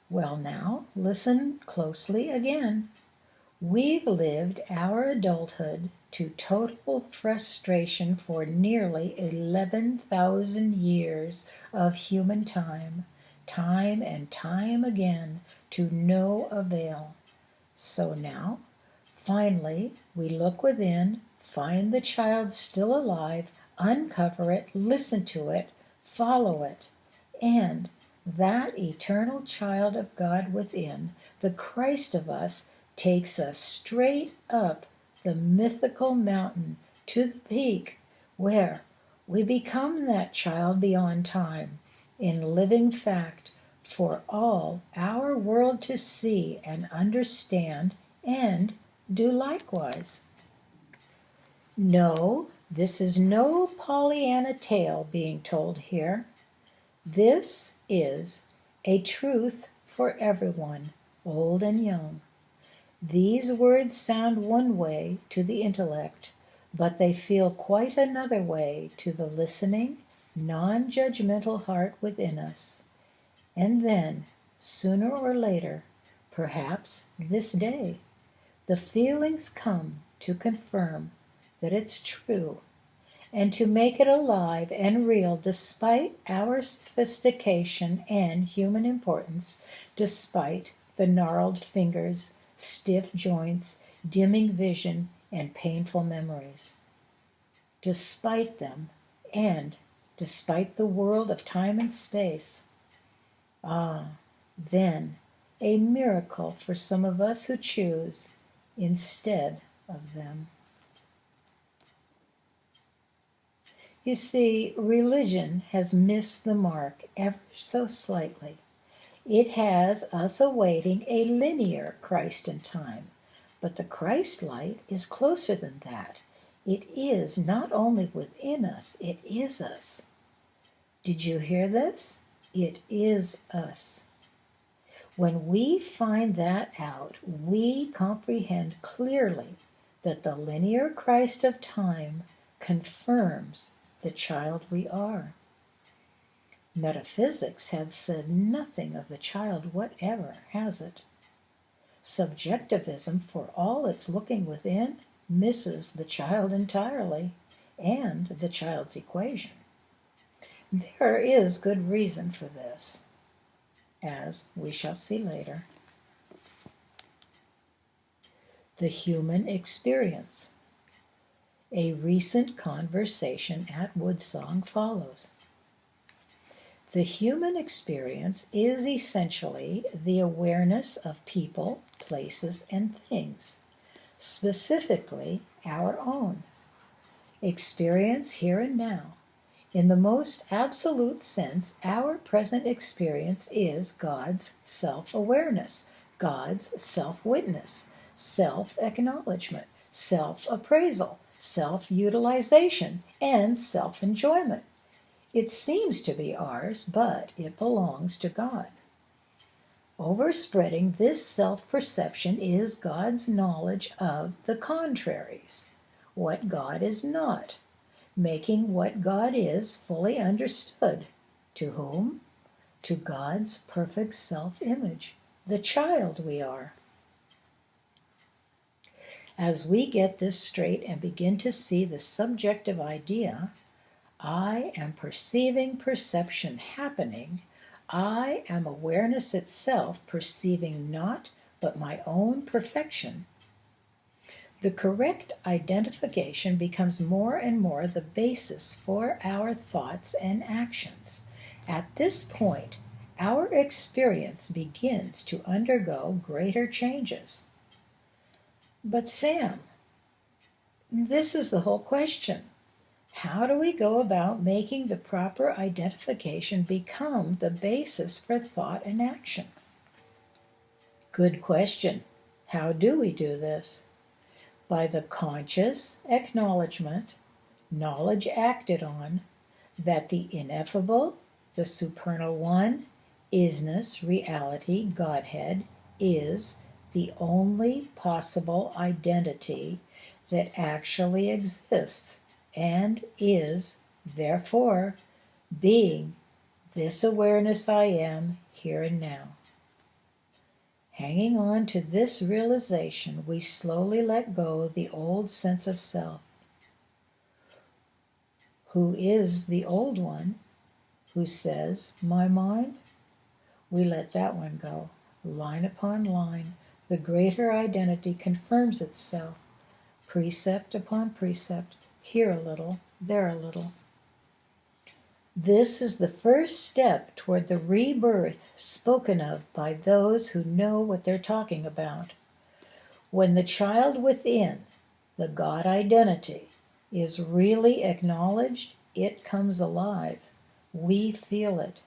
Well, now, listen closely again. We've lived our adulthood to total frustration for nearly 11,000 years of human time and time again, to no avail. So now, finally, we look within, find the child still alive, uncover it, listen to it, follow it, and that eternal child of God within, the Christ of us, takes us straight up the mythical mountain to the peak where we become that child beyond time in living fact for all our world to see and understand and do likewise. No, this is no Pollyanna tale being told here. This is a truth for everyone, old and young. These words sound one way to the intellect, but they feel quite another way to the listening, non-judgmental heart within us. And then, sooner or later, perhaps this day, the feelings come to confirm that it's true and to make it alive and real despite our sophistication and human importance, despite the gnarled fingers, stiff joints, dimming vision, and painful memories. Despite them, and despite the world of time and space. Ah, then, a miracle for some of us who choose instead of them. You see, religion has missed the mark ever so slightly. It has us awaiting a linear Christ in time, but the Christ light is closer than that. It is not only within us, it is us. Did you hear this? It is us. When we find that out, we comprehend clearly that the linear Christ of time confirms the child we are. Metaphysics has said nothing of the child whatever, has it? Subjectivism, for all its looking within, misses the child entirely, and the child's equation. There is good reason for this, as we shall see later. The human experience. A recent conversation at Woodsong follows. The human experience is essentially the awareness of people, places, and things, specifically our own. Experience here and now. In the most absolute sense, our present experience is God's self-awareness, God's self-witness, self-acknowledgement, self-appraisal, self-utilization, and self-enjoyment. It seems to be ours, but it belongs to God. Overspreading this self-perception is God's knowledge of the contraries, what God is not, making what God is fully understood. To whom? To God's perfect self-image, the child we are. As we get this straight and begin to see the subjective idea, I am perceiving perception happening. I am awareness itself perceiving not but my own perfection. The correct identification becomes more and more the basis for our thoughts and actions. At this point, our experience begins to undergo greater changes. But Sam, this is the whole question. How do we go about making the proper identification become the basis for thought and action? Good question. How do we do this? By the conscious acknowledgement, knowledge acted on, that the ineffable, the supernal one, isness, reality, Godhead, is the only possible identity that actually exists and is, therefore, being this awareness I am here and now. Hanging on to this realization, we slowly let go the old sense of self. Who is the old one who says, my mind? We let that one go. Line upon line, the greater identity confirms itself, precept upon precept, here a little, there a little. This is the first step toward the rebirth spoken of by those who know what they're talking about. When the child within, the God identity, is really acknowledged, it comes alive. We feel it.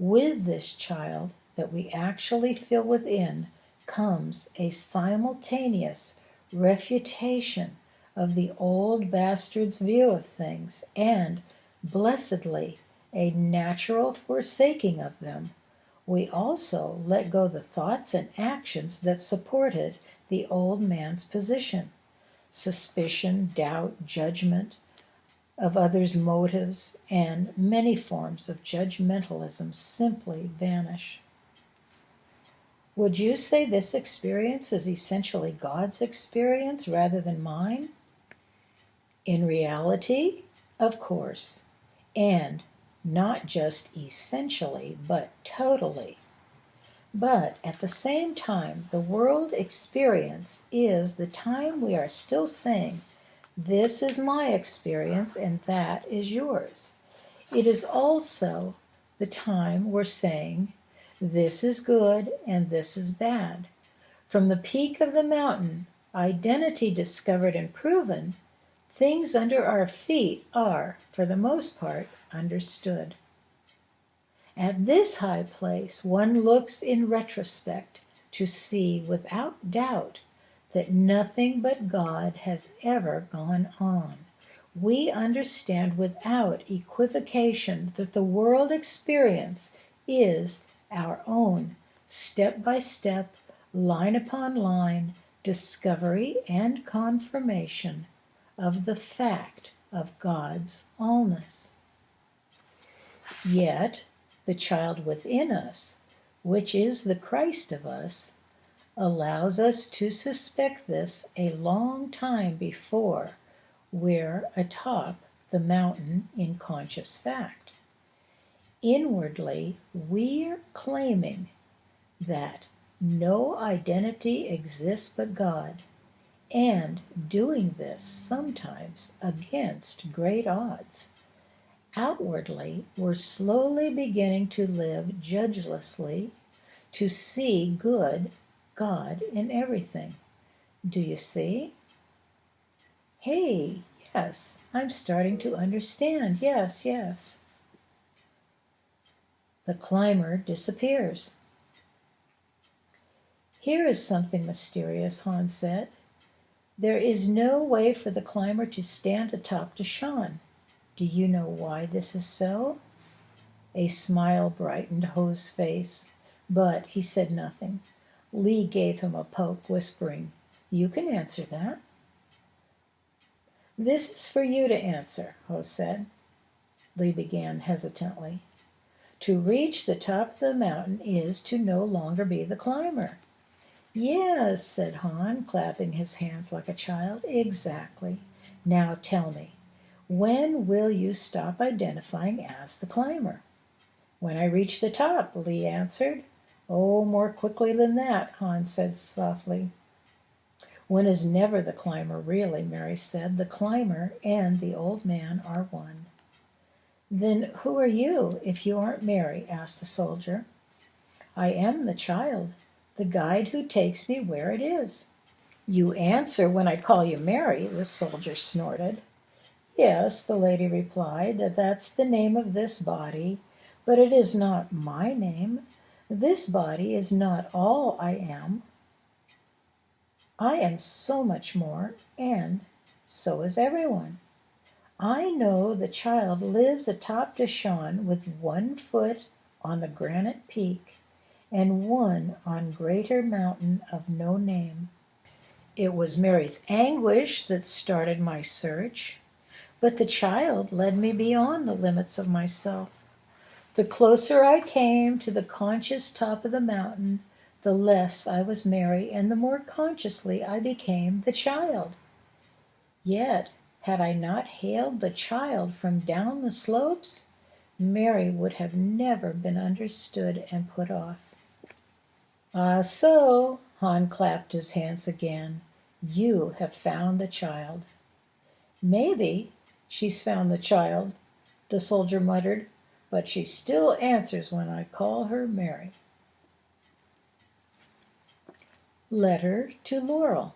With this child that we actually feel within comes a simultaneous refutation of the old bastard's view of things and, blessedly, a natural forsaking of them. We also let go the thoughts and actions that supported the old man's position. Suspicion, doubt, judgment of others' motives, and many forms of judgmentalism simply vanish. Would you say this experience is essentially God's experience rather than mine? In reality, of course, and not just essentially, but totally. But at the same time, the world experience is the time we are still saying, this is my experience and that is yours. It is also the time we're saying, this is good and this is bad. From the peak of the mountain, identity discovered and proven, things under our feet are, for the most part, understood. At this high place, one looks in retrospect to see without doubt that nothing but God has ever gone on. We understand without equivocation that the world experience is our own, step by step, line upon line, discovery and confirmation of the fact of God's allness. Yet, the child within us, which is the Christ of us, allows us to suspect this a long time before we're atop the mountain in conscious fact. Inwardly, we're claiming that no identity exists but God, and doing this sometimes against great odds. Outwardly, we're slowly beginning to live judgelessly, to see good God in everything. Do you see? Hey, yes, I'm starting to understand. Yes, yes. The climber disappears. Here is something mysterious, Han said. There is no way for the climber to stand atop to Shan. Do you know why this is so? A smile brightened Ho's face, but he said nothing. Li gave him a poke, whispering, you can answer that. This is for you to answer, Ho said. Li began hesitantly. To reach the top of the mountain is to no longer be the climber. Yes, said Han, clapping his hands like a child. Exactly. Now tell me, when will you stop identifying as the climber? When I reach the top, Li answered. Oh, more quickly than that, Han said softly. One is never the climber, really, Mary said. The climber and the old man are one. Then who are you, if you aren't Mary? Asked the soldier. I am the child, the guide who takes me where it is. You answer when I call you Mary, the soldier snorted. Yes, the lady replied, that's the name of this body, but it is not my name. This body is not all I am. I am so much more, and so is everyone. I know the child lives atop Shan with 1 foot on the granite peak and 1 on greater mountain of no name. It was Mary's anguish that started my search, but the child led me beyond the limits of myself. The closer I came to the conscious top of the mountain, the less I was Mary, and the more consciously I became the child. Yet, had I not hailed the child from down the slopes, Mary would have never been understood and put off. Ah, so, Han clapped his hands again, you have found the child. Maybe she's found the child, the soldier muttered, but she still answers when I call her Mary. Letter to Laurel.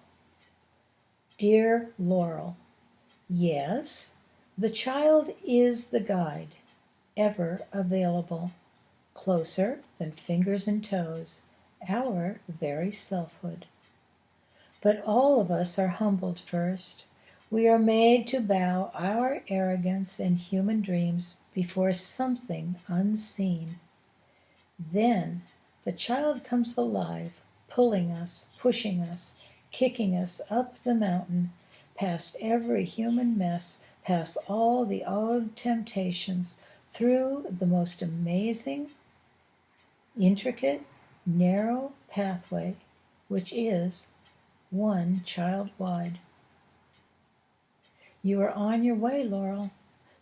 Dear Laurel, yes, the child is the guide, ever available, closer than fingers and toes, our very selfhood. But all of us are humbled first. We are made to bow our arrogance and human dreams before something unseen. Then the child comes alive, pulling us, pushing us, kicking us up the mountain, past every human mess, past all the old temptations, through the most amazing, intricate, narrow pathway, which is one child wide. You are on your way, Laurel.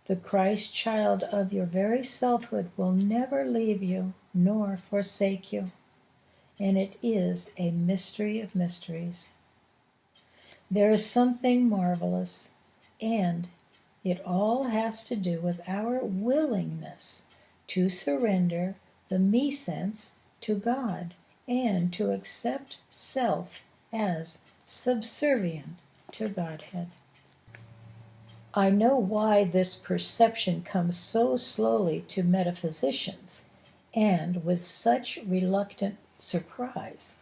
The Christ child of your very selfhood will never leave you nor forsake you. And it is a mystery of mysteries. There is something marvelous, and it all has to do with our willingness to surrender the me sense to God and to accept self as subservient to Godhead. I know why this perception comes so slowly to metaphysicians and with such reluctant surprise.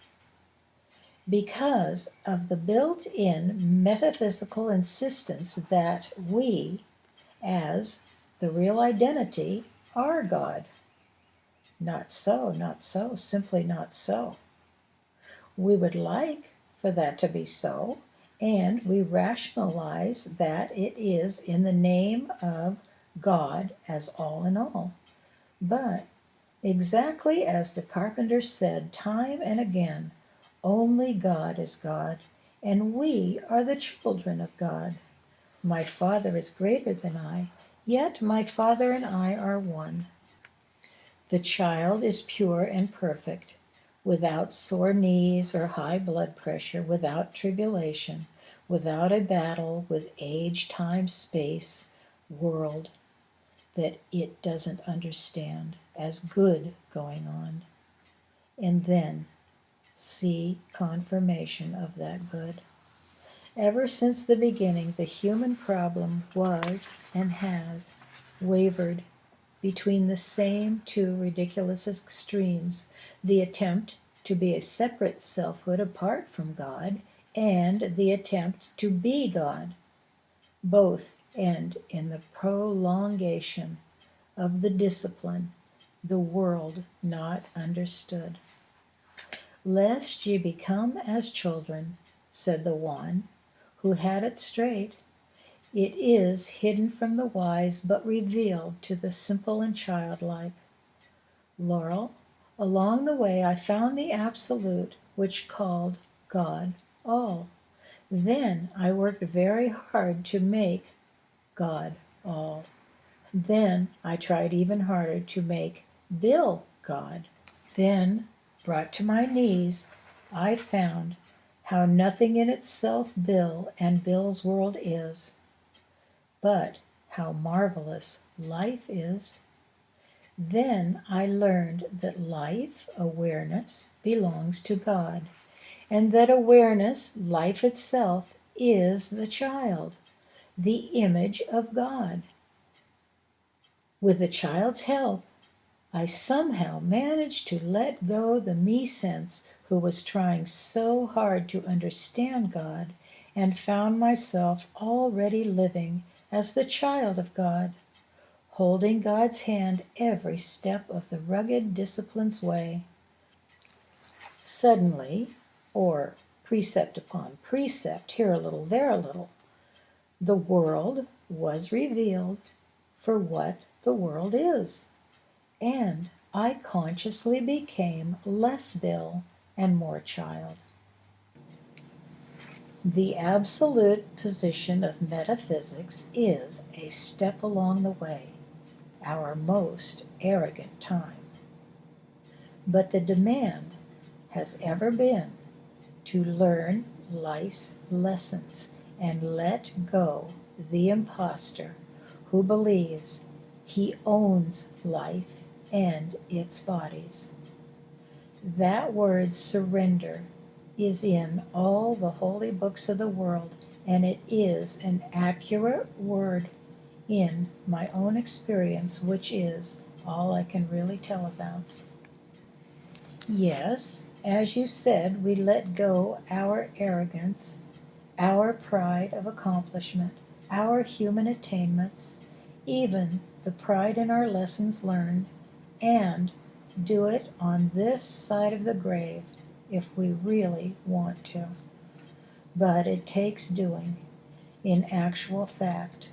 Because of the built-in metaphysical insistence that we, as the real identity, are God. Not so, not so, simply not so. We would like for that to be so, and we rationalize that it is in the name of God as all in all. But exactly as the carpenter said time and again, only God is God, and we are the children of God. My Father is greater than I, yet my Father and I are one. The child is pure and perfect, without sore knees or high blood pressure, without tribulation, without a battle with age, time, space, world that it doesn't understand as good going on. And then see confirmation of that good. Ever since the beginning, the human problem was and has wavered between the same two ridiculous extremes, the attempt to be a separate selfhood apart from God, and the attempt to be God. Both end in the prolongation of the discipline, the world not understood. Lest ye become as children, said the one who had it straight. It is hidden from the wise, but revealed to the simple and childlike. Laurel, along the way I found the absolute, which called God all. Then I worked very hard to make God all. Then I tried even harder to make Bill God. Then, brought to my knees, I found how nothing in itself Bill and Bill's world is, but how marvelous life is. Then I learned that life, awareness, belongs to God, and that awareness, life itself, is the child, the image of God. With the child's help, I somehow managed to let go the me sense who was trying so hard to understand God, and found myself already living as the child of God, holding God's hand every step of the rugged discipline's way. Suddenly, or precept upon precept, here a little, there a little, the world was revealed for what the world is. And I consciously became less Bill and more child. The absolute position of metaphysics is a step along the way, our most arrogant time. But the demand has ever been to learn life's lessons and let go the impostor who believes he owns life and its bodies. That word surrender is in all the holy books of the world, and it is an accurate word in my own experience, which is all I can really tell about. Yes, as you said, we let go our arrogance, our pride of accomplishment, our human attainments, even the pride in our lessons learned, and do it on this side of the grave if we really want to. But it takes doing. In actual fact,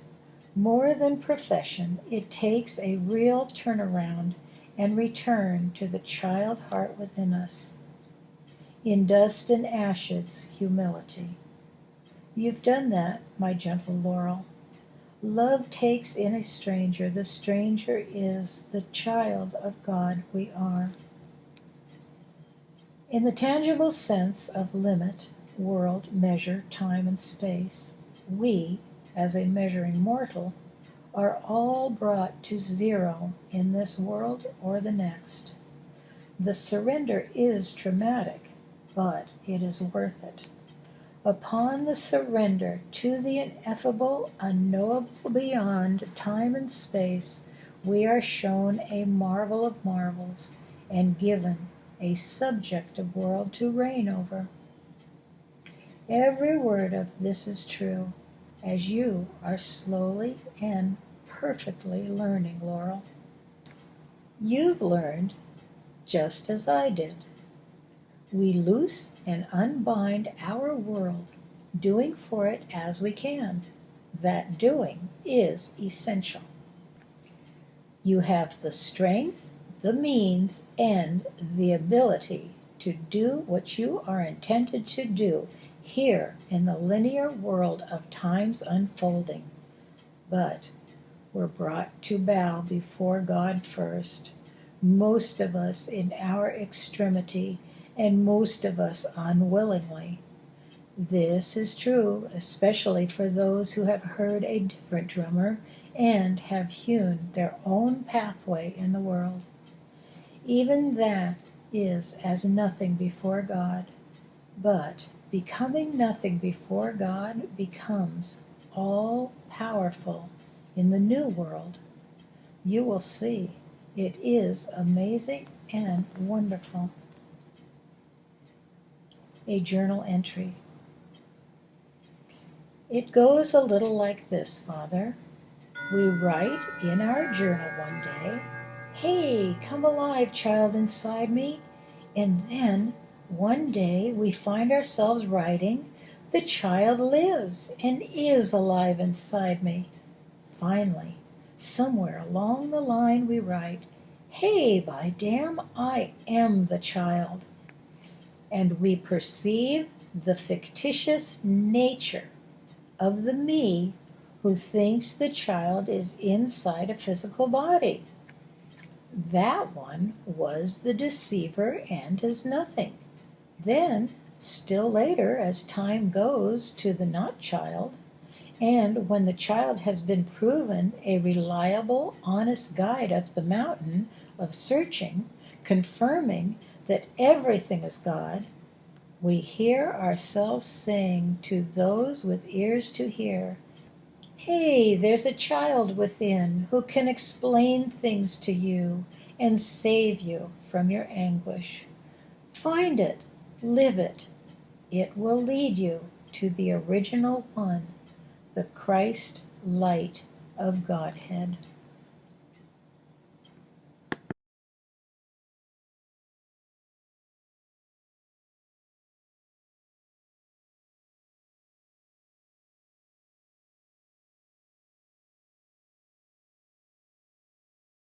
more than profession, it takes a real turnaround and return to the child heart within us. In dust and ashes, humility. You've done that, my gentle Laurel. Love takes in a stranger. The stranger is the child of God we are. In the tangible sense of limit, world, measure, time, and space, we, as a measuring mortal, are all brought to zero in this world or the next. The surrender is traumatic, but it is worth it. Upon the surrender to the ineffable, unknowable beyond time and space, we are shown a marvel of marvels and given a subjective world to reign over. Every word of this is true, as you are slowly and perfectly learning, Laurel. You've learned just as I did. We loose and unbind our world, doing for it as we can. That doing is essential. You have the strength, the means, and the ability to do what you are intended to do here in the linear world of time's unfolding. But we're brought to bow before God first, most of us in our extremity, and most of us unwillingly. This is true especially for those who have heard a different drummer and have hewn their own pathway in the world. Even that is as nothing before God, but becoming nothing before God becomes all-powerful in the new world. You will see. It is amazing and wonderful. A journal entry. It goes a little like this, Father. We write in our journal one day, "Hey, come alive, child inside me." And then one day we find ourselves writing, "The child lives and is alive inside me." Finally, somewhere along the line we write, "Hey, by damn, I am the child." And we perceive the fictitious nature of the me who thinks the child is inside a physical body. That one was the deceiver and is nothing. Then, still later, as time goes to the not child, and when the child has been proven a reliable, honest guide up the mountain of searching, confirming that everything is God, we hear ourselves saying to those with ears to hear, "Hey, there's a child within who can explain things to you and save you from your anguish. Find it, live it. It will lead you to the original one, the Christ light of Godhead."